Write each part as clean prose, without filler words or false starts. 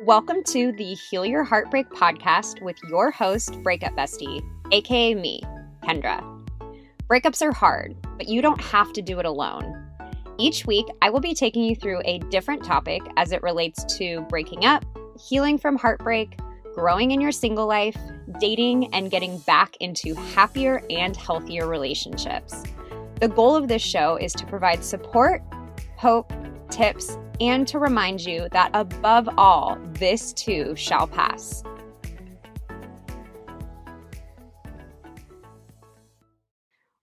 Welcome to the Heal Your Heartbreak podcast with your host, Breakup Bestie, aka me, Kendra. Breakups are hard, but you don't have to do it alone. Each week, I will be taking you through a different topic as it relates to breaking up, healing from heartbreak, growing in your single life, dating, and getting back into happier and healthier relationships. The goal of this show is to provide support, hope, tips, and to remind you that above all, this too shall pass.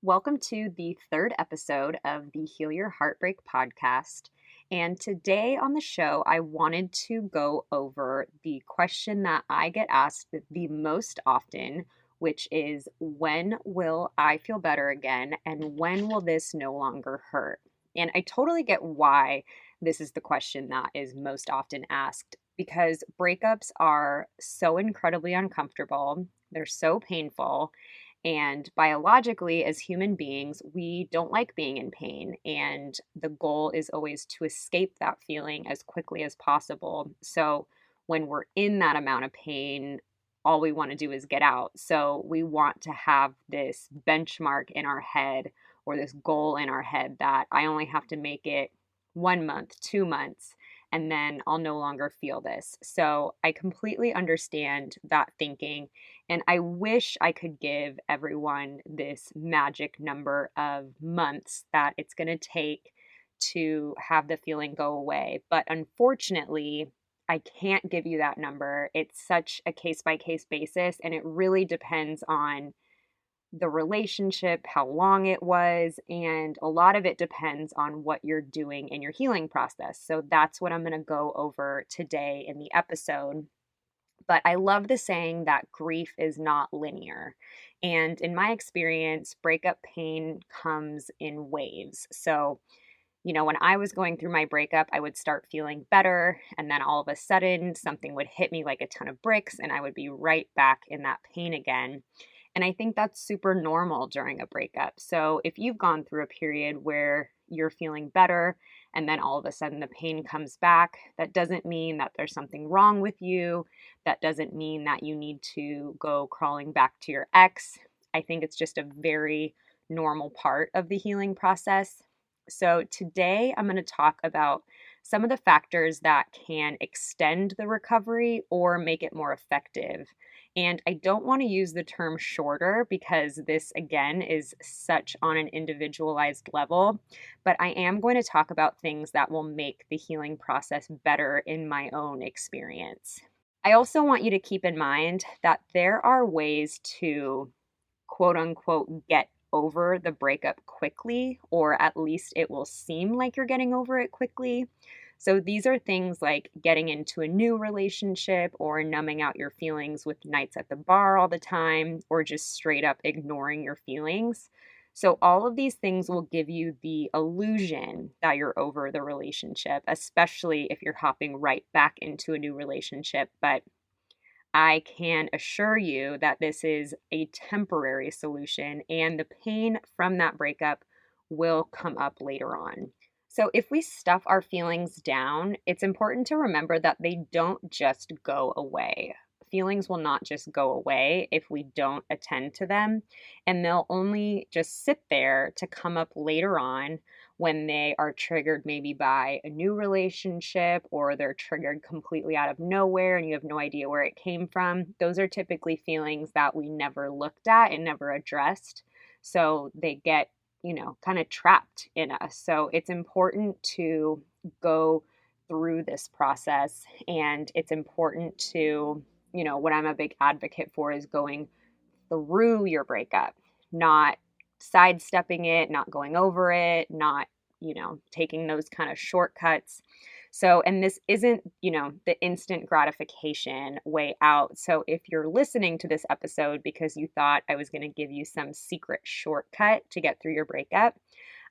Welcome to the third episode of the Heal Your Heartbreak podcast. And today on the show, I wanted to go over the question that I get asked the most often, which is, when will I feel better again? And when will this no longer hurt? And I totally get why this is the question that is most often asked, because breakups are so incredibly uncomfortable. They're so painful. And biologically, as human beings, we don't like being in pain. And the goal is always to escape that feeling as quickly as possible. So when we're in that amount of pain, all we want to do is get out. So we want to have this benchmark in our head or this goal in our head that I only have to make it 1 month, 2 months, and then I'll no longer feel this. So I completely understand that thinking. And I wish I could give everyone this magic number of months that it's going to take to have the feeling go away. But unfortunately, I can't give you that number. It's such a case-by-case basis, and it really depends on the relationship, how long it was, and a lot of it depends on what you're doing in your healing process. So that's what I'm going to go over today in the episode. But I love the saying that grief is not linear. And in my experience, breakup pain comes in waves. So when I was going through my breakup, I would start feeling better, and then all of a sudden something would hit me like a ton of bricks and I would be right back in that pain again. And I think that's super normal during a breakup. So if you've gone through a period where you're feeling better and then all of a sudden the pain comes back, that doesn't mean that there's something wrong with you. That doesn't mean that you need to go crawling back to your ex. I think it's just a very normal part of the healing process. So today I'm going to talk about some of the factors that can extend the recovery or make it more effective. And I don't want to use the term shorter because this, again, is such on an individualized level, but I am going to talk about things that will make the healing process better in my own experience. I also want you to keep in mind that there are ways to, quote unquote, get over the breakup quickly, or at least it will seem like you're getting over it quickly. So these are things like getting into a new relationship or numbing out your feelings with nights at the bar all the time, or just straight up ignoring your feelings. So all of these things will give you the illusion that you're over the relationship, especially if you're hopping right back into a new relationship. But I can assure you that this is a temporary solution, and the pain from that breakup will come up later on. So if we stuff our feelings down, it's important to remember that they don't just go away. Feelings will not just go away if we don't attend to them, and they'll only just sit there to come up later on when they are triggered maybe by a new relationship, or they're triggered completely out of nowhere and you have no idea where it came from. Those are typically feelings that we never looked at and never addressed. So they get kind of trapped in us. So it's important to go through this process, and it's important to, what I'm a big advocate for is going through your breakup, not sidestepping it, not going over it, not, taking those kind of shortcuts. So, and this isn't, the instant gratification way out. So if you're listening to this episode because you thought I was going to give you some secret shortcut to get through your breakup,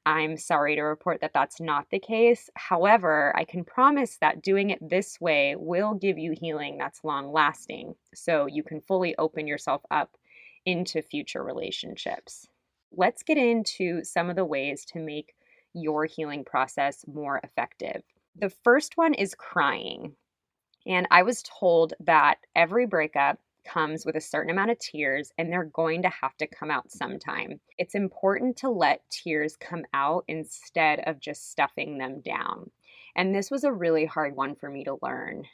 I'm sorry to report that that's not the case. However, I can promise that doing it this way will give you healing that's long lasting, so you can fully open yourself up into future relationships. Let's get into some of the ways to make your healing process more effective. The first one is crying. And I was told that every breakup comes with a certain amount of tears and they're going to have to come out sometime. It's important to let tears come out instead of just stuffing them down. And this was a really hard one for me to learn.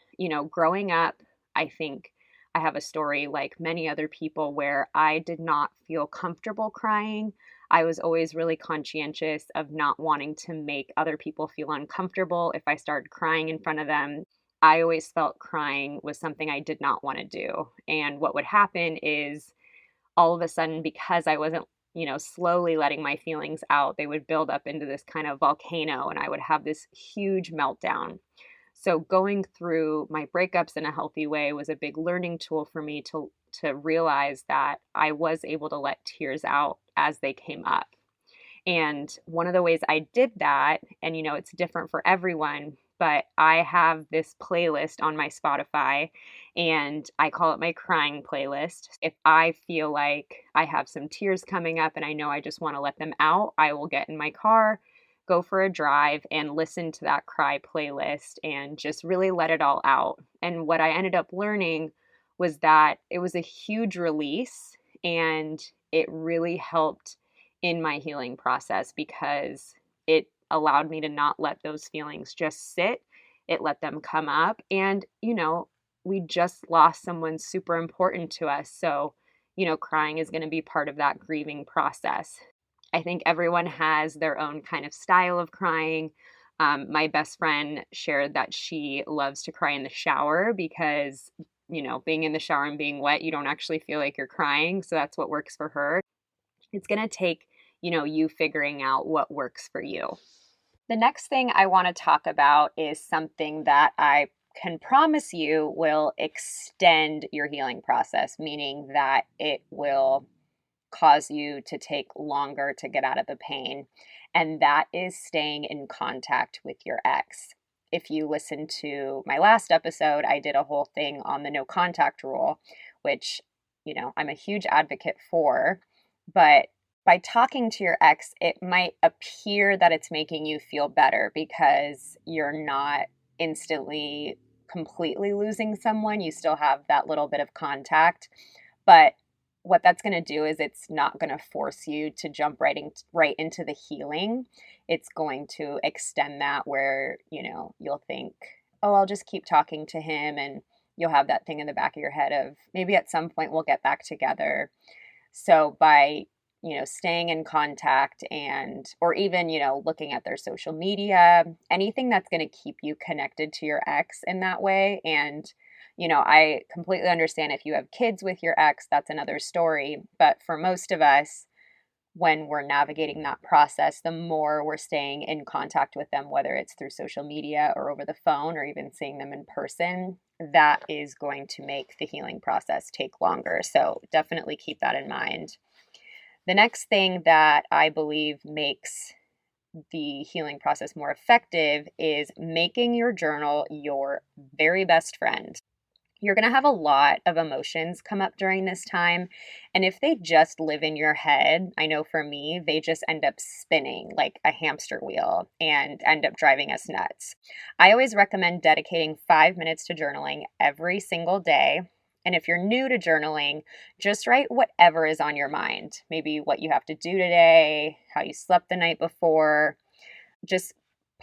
Growing up, I think I have a story like many other people where I did not feel comfortable crying. I was always really conscientious of not wanting to make other people feel uncomfortable if I started crying in front of them. I always felt crying was something I did not want to do. And what would happen is all of a sudden, because I wasn't, slowly letting my feelings out, they would build up into this kind of volcano and I would have this huge meltdown. So going through my breakups in a healthy way was a big learning tool for me to realize that I was able to let tears out as they came up. And one of the ways I did that, and it's different for everyone, but I have this playlist on my Spotify and I call it my crying playlist. If I feel like I have some tears coming up and I know I just want to let them out, I will get in my car, go for a drive, and listen to that cry playlist and just really let it all out. And what I ended up learning was that it was a huge release and it really helped in my healing process because it allowed me to not let those feelings just sit. It let them come up. And, we just lost someone super important to us. So, crying is going to be part of that grieving process. I think everyone has their own kind of style of crying. My best friend shared that she loves to cry in the shower because, being in the shower and being wet, you don't actually feel like you're crying. So that's what works for her. It's going to take, you figuring out what works for you. The next thing I want to talk about is something that I can promise you will extend your healing process, meaning that it will cause you to take longer to get out of the pain. And that is staying in contact with your ex. If you listen to my last episode, I did a whole thing on the no contact rule, which, I'm a huge advocate for. But by talking to your ex, it might appear that it's making you feel better because you're not instantly completely losing someone. You still have that little bit of contact. But what that's going to do is it's not going to force you to jump right into the healing. It's going to extend that where, you'll think, oh, I'll just keep talking to him, and you'll have that thing in the back of your head of maybe at some point we'll get back together. So by, staying in contact or even, looking at their social media, anything that's going to keep you connected to your ex in that way. And, I completely understand if you have kids with your ex, that's another story. But for most of us, when we're navigating that process, the more we're staying in contact with them, whether it's through social media or over the phone or even seeing them in person, that is going to make the healing process take longer. So definitely keep that in mind. The next thing that I believe makes the healing process more effective is making your journal your very best friend. You're going to have a lot of emotions come up during this time. And if they just live in your head, I know for me, they just end up spinning like a hamster wheel and end up driving us nuts. I always recommend dedicating 5 minutes to journaling every single day. And if you're new to journaling, just write whatever is on your mind. Maybe what you have to do today, how you slept the night before. Just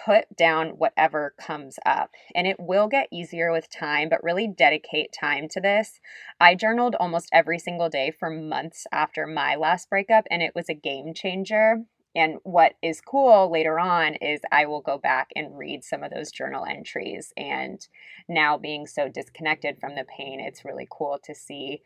put down whatever comes up, and it will get easier with time, but really dedicate time to this. I journaled almost every single day for months after my last breakup, and it was a game changer. And what is cool later on is I will go back and read some of those journal entries. And now being so disconnected from the pain, it's really cool to see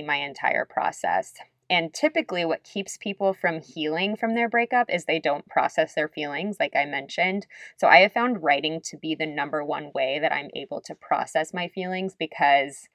my entire process. And typically what keeps people from healing from their breakup is they don't process their feelings, like I mentioned. So I have found writing to be the number one way that I'm able to process my feelings because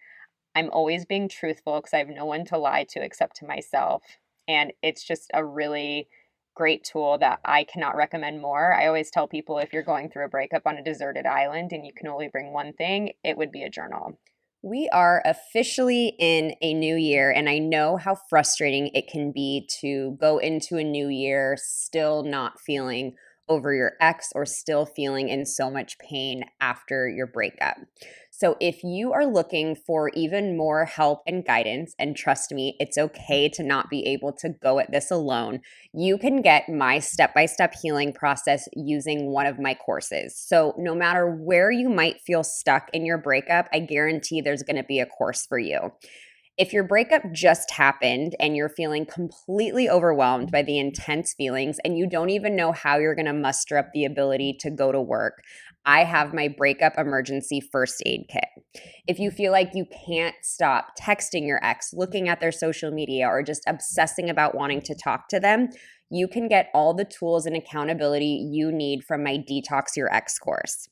I'm always being truthful because I have no one to lie to except to myself. And it's just a really great tool that I cannot recommend more. I always tell people if you're going through a breakup on a deserted island and you can only bring one thing, it would be a journal. We are officially in a new year, and I know how frustrating it can be to go into a new year still not feeling over your ex or still feeling in so much pain after your breakup. So, if you are looking for even more help and guidance, and trust me, it's okay to not be able to go at this alone, you can get my step by step healing process using one of my courses. So, no matter where you might feel stuck in your breakup, I guarantee there's going to be a course for you. If your breakup just happened and you're feeling completely overwhelmed by the intense feelings and you don't even know how you're going to muster up the ability to go to work, I have my breakup emergency first aid kit. If you feel like you can't stop texting your ex, looking at their social media, or just obsessing about wanting to talk to them, you can get all the tools and accountability you need from my Detox Your Ex course.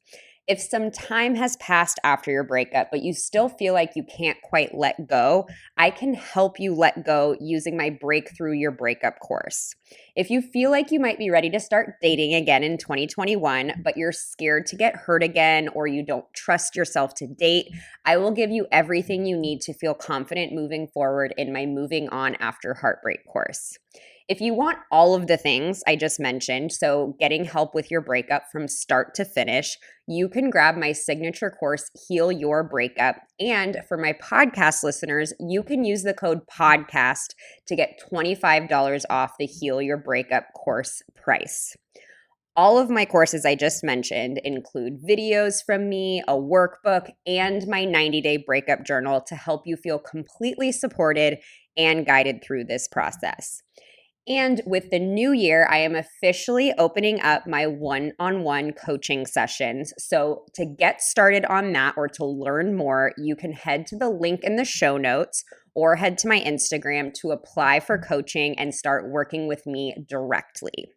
If some time has passed after your breakup, but you still feel like you can't quite let go, I can help you let go using my Breakthrough Your Breakup course. If you feel like you might be ready to start dating again in 2021, but you're scared to get hurt again or you don't trust yourself to date, I will give you everything you need to feel confident moving forward in my Moving On After Heartbreak course. If you want all of the things I just mentioned, so getting help with your breakup from start to finish, you can grab my signature course, Heal Your Breakup. And for my podcast listeners, you can use the code PODCAST to get $25 off the Heal Your Breakup course price. All of my courses I just mentioned include videos from me, a workbook, and my 90-day breakup journal to help you feel completely supported and guided through this process. And with the new year, I am officially opening up my one-on-one coaching sessions. So to get started on that or to learn more, you can head to the link in the show notes or head to my Instagram to apply for coaching and start working with me directly.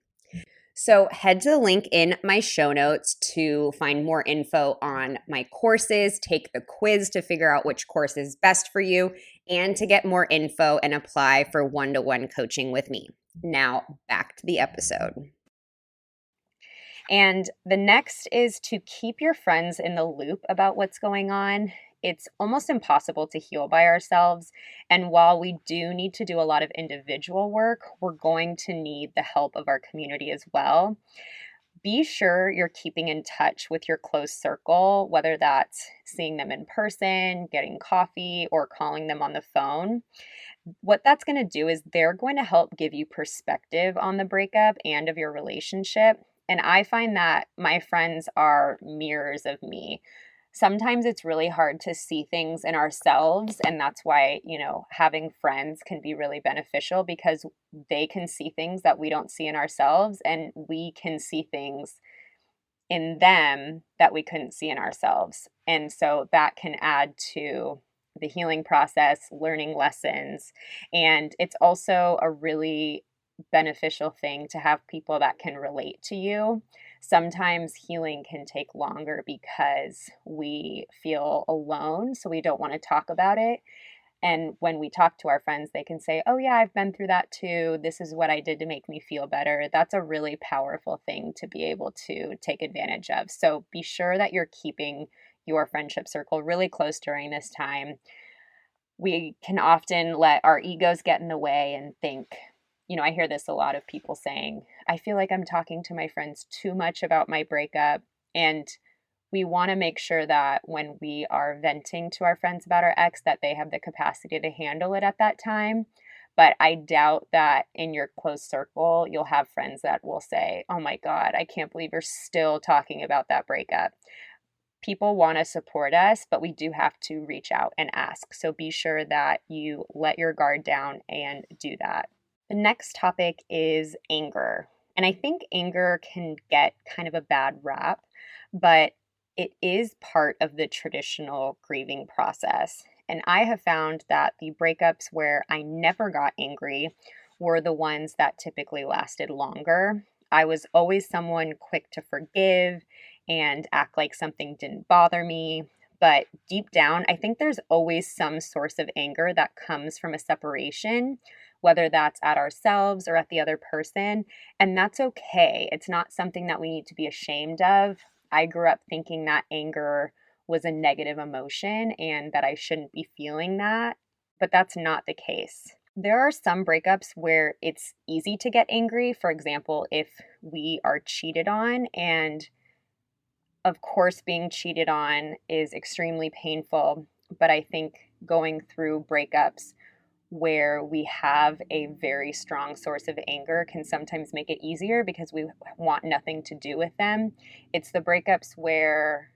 So head to the link in my show notes to find more info on my courses, take the quiz to figure out which course is best for you, and to get more info and apply for one-to-one coaching with me. Now, back to the episode. And the next is to keep your friends in the loop about what's going on. It's almost impossible to heal by ourselves. And while we do need to do a lot of individual work, we're going to need the help of our community as well. Be sure you're keeping in touch with your close circle, whether that's seeing them in person, getting coffee, or calling them on the phone. What that's going to do is they're going to help give you perspective on the breakup and of your relationship. And I find that my friends are mirrors of me. Sometimes it's really hard to see things in ourselves. And that's why, having friends can be really beneficial because they can see things that we don't see in ourselves. And we can see things in them that we couldn't see in ourselves. And so that can add to the healing process, learning lessons. And it's also a really beneficial thing to have people that can relate to you. Sometimes healing can take longer because we feel alone, so we don't want to talk about it. And when we talk to our friends, they can say, oh, yeah, I've been through that too. This is what I did to make me feel better. That's a really powerful thing to be able to take advantage of. So be sure that you're keeping your friendship circle really close during this time. We can often let our egos get in the way and think, I hear this a lot of people saying, I feel like I'm talking to my friends too much about my breakup. And we want to make sure that when we are venting to our friends about our ex, that they have the capacity to handle it at that time. But I doubt that in your close circle, you'll have friends that will say, oh my God, I can't believe you're still talking about that breakup. People want to support us, but we do have to reach out and ask. So be sure that you let your guard down and do that. The next topic is anger. And I think anger can get kind of a bad rap, but it is part of the traditional grieving process. And I have found that the breakups where I never got angry were the ones that typically lasted longer. I was always someone quick to forgive and act like something didn't bother me. But deep down, I think there's always some source of anger that comes from a separation, whether that's at ourselves or at the other person. And that's okay. It's not something that we need to be ashamed of. I grew up thinking that anger was a negative emotion and that I shouldn't be feeling that, but that's not the case. There are some breakups where it's easy to get angry. For example, if we are cheated on, and of course, being cheated on is extremely painful. But I think going through breakups where we have a very strong source of anger can sometimes make it easier because we want nothing to do with them. It's the breakups where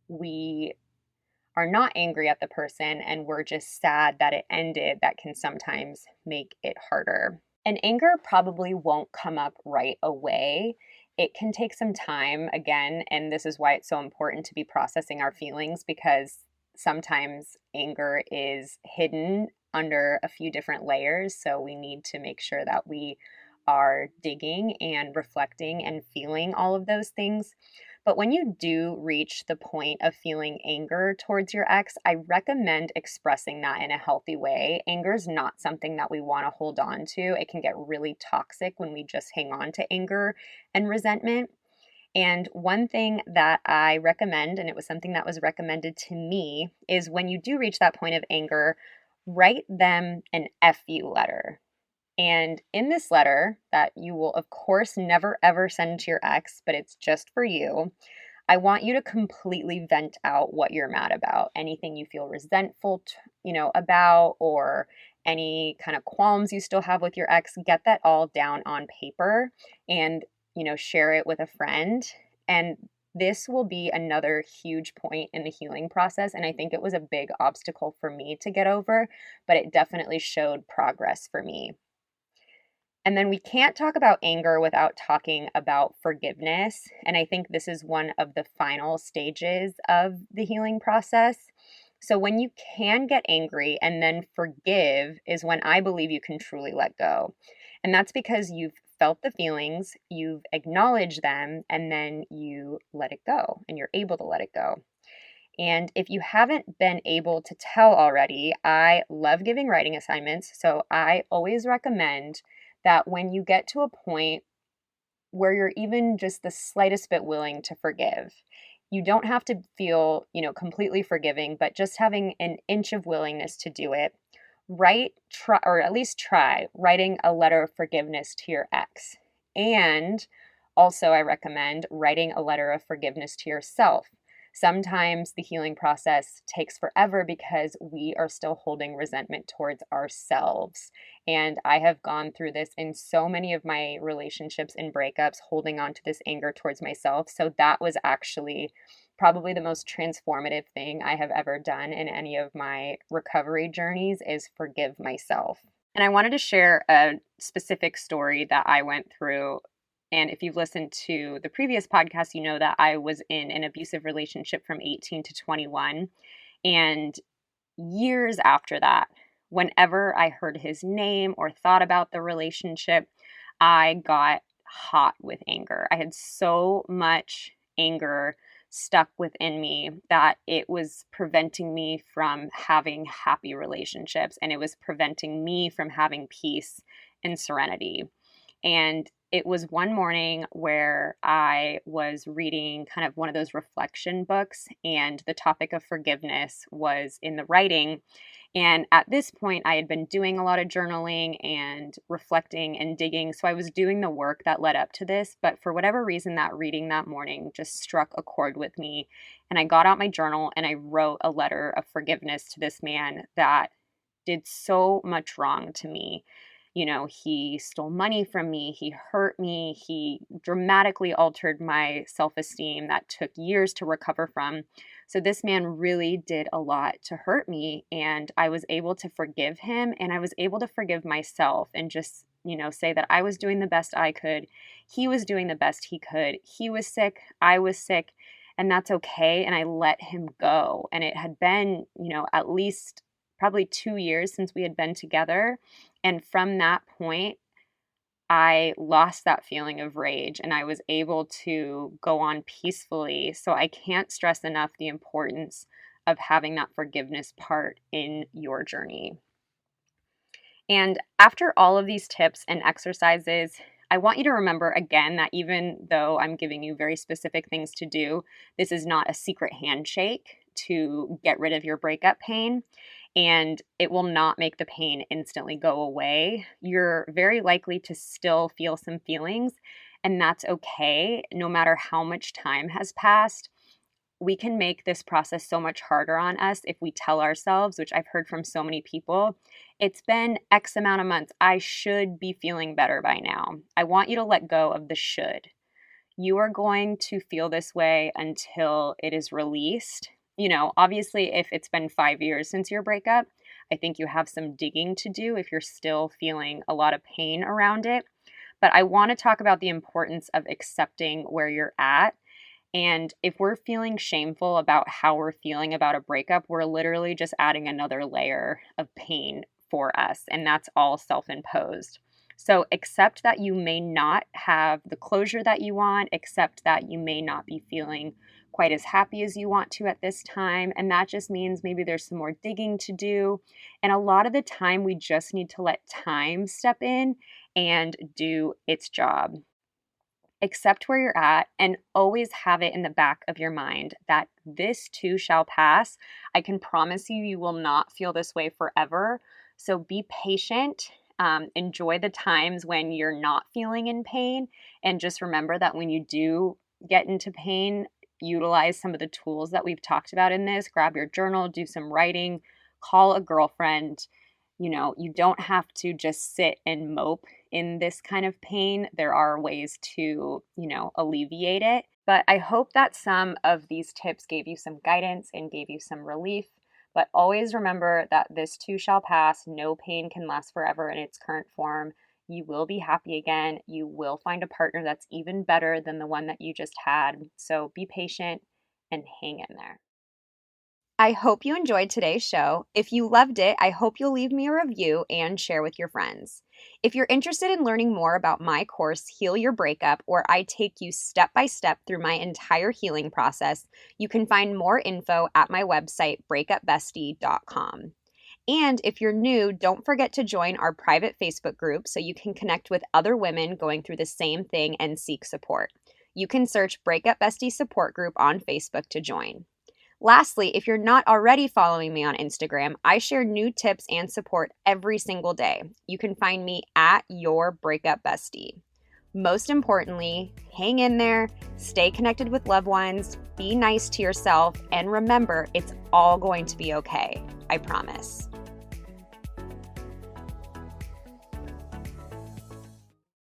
we are not angry at the person and we're just sad that it ended that can sometimes make it harder. And anger probably won't come up right away. It can take some time again, and this is why it's so important to be processing our feelings, because sometimes anger is hidden under a few different layers. So we need to make sure that we are digging and reflecting and feeling all of those things. But when you do reach the point of feeling anger towards your ex, I recommend expressing that in a healthy way. Anger is not something that we want to hold on to. It can get really toxic when we just hang on to anger and resentment. And one thing that I recommend, and it was something that was recommended to me, is when you do reach that point of anger, write them an FU letter. And in this letter, that you will, of course, never ever send to your ex, but it's just for you, I want you to completely vent out what you're mad about. Anything you feel resentful, about, or any kind of qualms you still have with your ex, get that all down on paper and, share it with a friend. And this will be another huge point in the healing process. And I think it was a big obstacle for me to get over, but it definitely showed progress for me. And then we can't talk about anger without talking about forgiveness. And I think this is one of the final stages of the healing process. So when you can get angry and then forgive is when I believe you can truly let go. And that's because you've felt the feelings, you've acknowledged them, and then you let it go and you're able to let it go. And if you haven't been able to tell already, I love giving writing assignments. So I always recommend that when you get to a point where you're even just the slightest bit willing to forgive, you don't have to feel, completely forgiving, but just having an inch of willingness to do it. Try, or at least try writing a letter of forgiveness to your ex. And also, I recommend writing a letter of forgiveness to yourself. Sometimes the healing process takes forever because we are still holding resentment towards ourselves. And I have gone through this in so many of my relationships and breakups, holding on to this anger towards myself. So that was actually probably the most transformative thing I have ever done in any of my recovery journeys is forgive myself. And I wanted to share a specific story that I went through. And if you've listened to the previous podcast, you know that I was in an abusive relationship from 18 to 21. And years after that, whenever I heard his name or thought about the relationship, I got hot with anger. I had so much anger stuck within me that it was preventing me from having happy relationships, and it was preventing me from having peace and serenity. And it was one morning where I was reading kind of one of those reflection books, and the topic of forgiveness was in the writing. And at this point, I had been doing a lot of journaling and reflecting and digging. So I was doing the work that led up to this. But for whatever reason, that reading that morning just struck a chord with me. And I got out my journal and I wrote a letter of forgiveness to this man that did so much wrong to me. He stole money from me, he hurt me, he dramatically altered my self-esteem that took years to recover from. So this man really did a lot to hurt me, and I was able to forgive him, and I was able to forgive myself and just, say that I was doing the best I could. He was doing the best he could. He was sick, I was sick, and that's okay. And I let him go. And it had been, at least probably 2 years since we had been together. And from that point, I lost that feeling of rage and I was able to go on peacefully. So I can't stress enough the importance of having that forgiveness part in your journey. And after all of these tips and exercises, I want you to remember again that even though I'm giving you very specific things to do, this is not a secret handshake to get rid of your breakup pain. and it will not make the pain instantly go away. You're very likely to still feel some feelings, and that's okay, no matter how much time has passed. We can make this process so much harder on us if we tell ourselves, which I've heard from so many people, it's been X amount of months. I should be feeling better by now. I want you to let go of the should. You are going to feel this way until it is released. Obviously, if it's been 5 years since your breakup, I think you have some digging to do if you're still feeling a lot of pain around it. But I want to talk about the importance of accepting where you're at. And if we're feeling shameful about how we're feeling about a breakup, we're literally just adding another layer of pain for us. And that's all self-imposed. So accept that you may not have the closure that you want, accept that you may not be feeling quite as happy as you want to at this time. And that just means maybe there's some more digging to do. And a lot of the time, we just need to let time step in and do its job. Accept where you're at and always have it in the back of your mind that this too shall pass. I can promise you, you will not feel this way forever. So be patient. Enjoy the times when you're not feeling in pain. And just remember that when you do get into pain, utilize some of the tools that we've talked about in this. Grab your journal, do some writing, call a girlfriend. You don't have to just sit and mope in this kind of pain. There are ways to, alleviate it. But I hope that some of these tips gave you some guidance and gave you some relief. But always remember that this too shall pass. No pain can last forever in its current form. You will be happy again. You will find a partner that's even better than the one that you just had. So be patient and hang in there. I hope you enjoyed today's show. If you loved it, I hope you'll leave me a review and share with your friends. If you're interested in learning more about my course, Heal Your Breakup, where I take you step by step through my entire healing process, you can find more info at my website, breakupbestie.com. And if you're new, don't forget to join our private Facebook group so you can connect with other women going through the same thing and seek support. You can search Breakup Bestie Support Group on Facebook to join. Lastly, if you're not already following me on Instagram, I share new tips and support every single day. You can find me at Your Breakup Bestie. Most importantly, hang in there, stay connected with loved ones, be nice to yourself, and remember, it's all going to be okay. I promise.